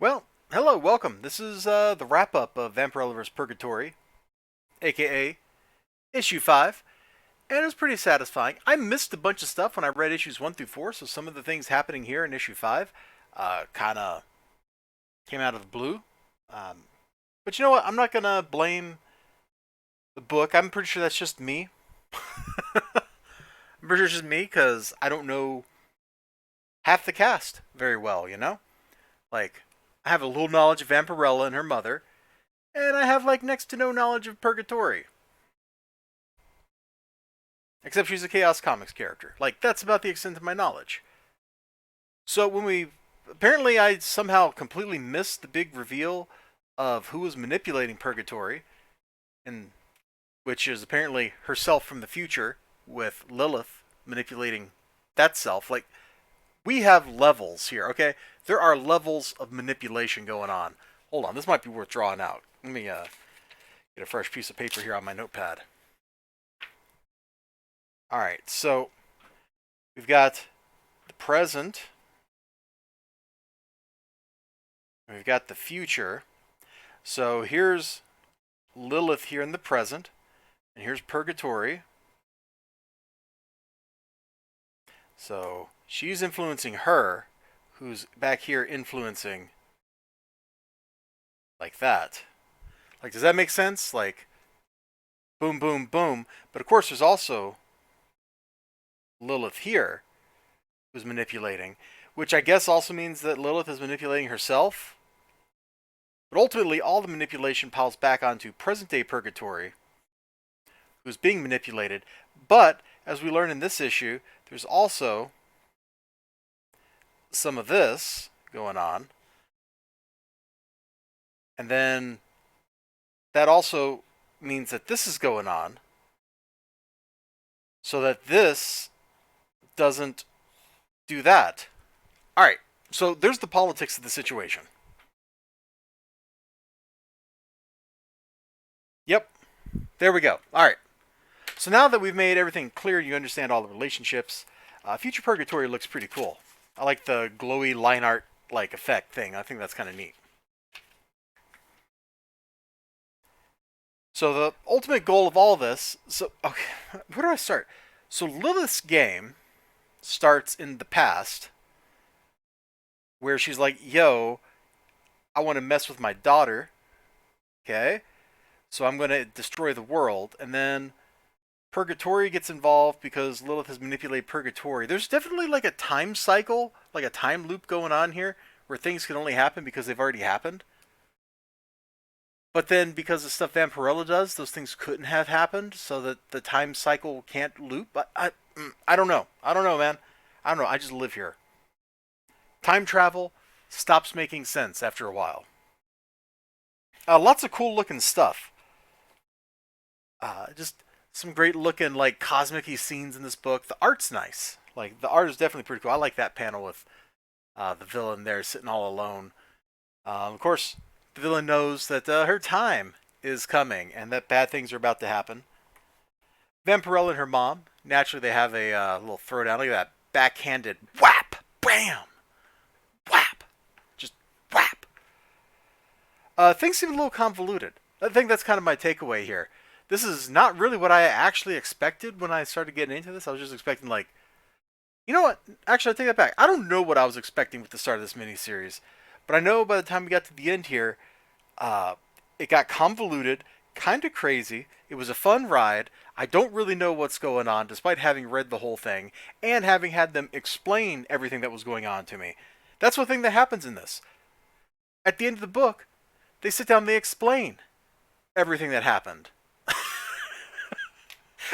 Well, hello, welcome. This is the wrap up of Vampirella vs. Purgatori, aka issue 5, and it was pretty satisfying. I missed a bunch of stuff when I read issues 1 through 4, so some of the things happening here in issue 5 kind of came out of the blue. Um, but you know what? I'm not going to blame the book. I'm pretty sure that's just me. I'm pretty sure it's just me because I don't know half the cast very well, you know? Like, I have a little knowledge of Vampirella and her mother, and I have like next to no knowledge of Purgatori. Except she's a Chaos Comics character. Like, that's about the extent of my knowledge. So when we apparently I somehow completely missed the big reveal of who was manipulating Purgatori, and which is apparently herself from the future, with Lilith manipulating that self. Like, we have levels here, okay? There are levels of manipulation going on. Hold on, this might be worth drawing out. Let me get a fresh piece of paper here on my notepad. Alright, so we've got the present, we've got the future. So here's Lilith here in the present, and here's Purgatori. So she's influencing her, who's back here influencing like that. Like, does that make sense? Like, boom, boom, boom. But of course, there's also Lilith here, who's manipulating, which I guess also means that Lilith is manipulating herself. But ultimately, all the manipulation piles back onto present-day Purgatori, who's being manipulated. But, as we learn in this issue, there's also some of this going on. And then that also means that this is going on, so that this doesn't do that. All right, so there's the politics of the situation. Yep, there we go. All right, so now that we've made everything clear, you understand all the relationships. Future Purgatori looks pretty cool. I like the glowy line art like effect thing. I think that's kind of neat. So the ultimate goal of all this. So okay, where do I start? So Lilith's game starts in the past, where she's like, "Yo, I want to mess with my daughter." Okay, so I'm gonna destroy the world, and then Purgatori gets involved because Lilith has manipulated Purgatori. There's definitely like a time cycle, like a time loop going on here, where things can only happen because they've already happened. But then, because of stuff Vampirella does, those things couldn't have happened, so that the time cycle can't loop. I don't know. I don't know, man. I don't know. I just live here. Time travel stops making sense after a while. Lots of cool looking stuff. Just some great looking like cosmic-y scenes in this book. The art's nice. Like, the art is definitely pretty cool. I like that panel with the villain there sitting all alone. Of course, the villain knows that her time is coming and that bad things are about to happen. Vampirella and her mom, naturally, they have a little throwdown. Look at that backhanded whap, bam, whap, just whap. Things seem a little convoluted. I think that's kind of my takeaway here. This is not really what I actually expected when I started getting into this. I was just expecting, like, you know what? Actually, I take that back. I don't know what I was expecting with the start of this miniseries, but I know by the time we got to the end here, uh, it got convoluted, kind of crazy. It was a fun ride. I don't really know what's going on, despite having read the whole thing and having had them explain everything that was going on to me. That's one thing that happens in this. At the end of the book, they sit down and they explain everything that happened.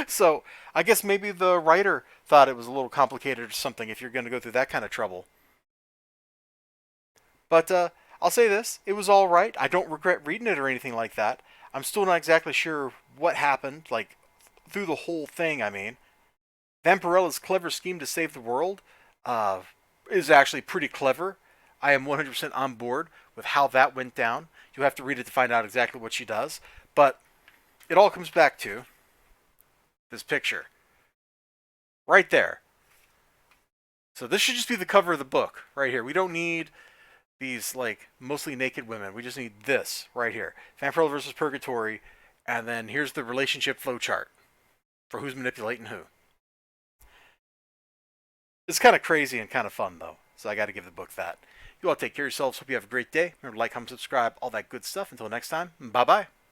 So I guess maybe the writer thought it was a little complicated or something if you're going to go through that kind of trouble. But I'll say this, it was all right. I don't regret reading it or anything like that. I'm still not exactly sure what happened, like, through the whole thing, I mean. Vampirella's clever scheme to save the world uh, is actually pretty clever. I am 100% on board with how that went down. You have to read it to find out exactly what she does. But it all comes back to this picture. Right there. So this should just be the cover of the book, right here. We don't need these like mostly naked women. We just need this right here. Vampirella versus Purgatori, and then here's the relationship flow chart for who's manipulating who. It's kind of crazy and kind of fun though, so I got to give the book that. You all take care of yourselves. Hope you have a great day. Remember to like, comment, subscribe, all that good stuff. Until next time, bye bye.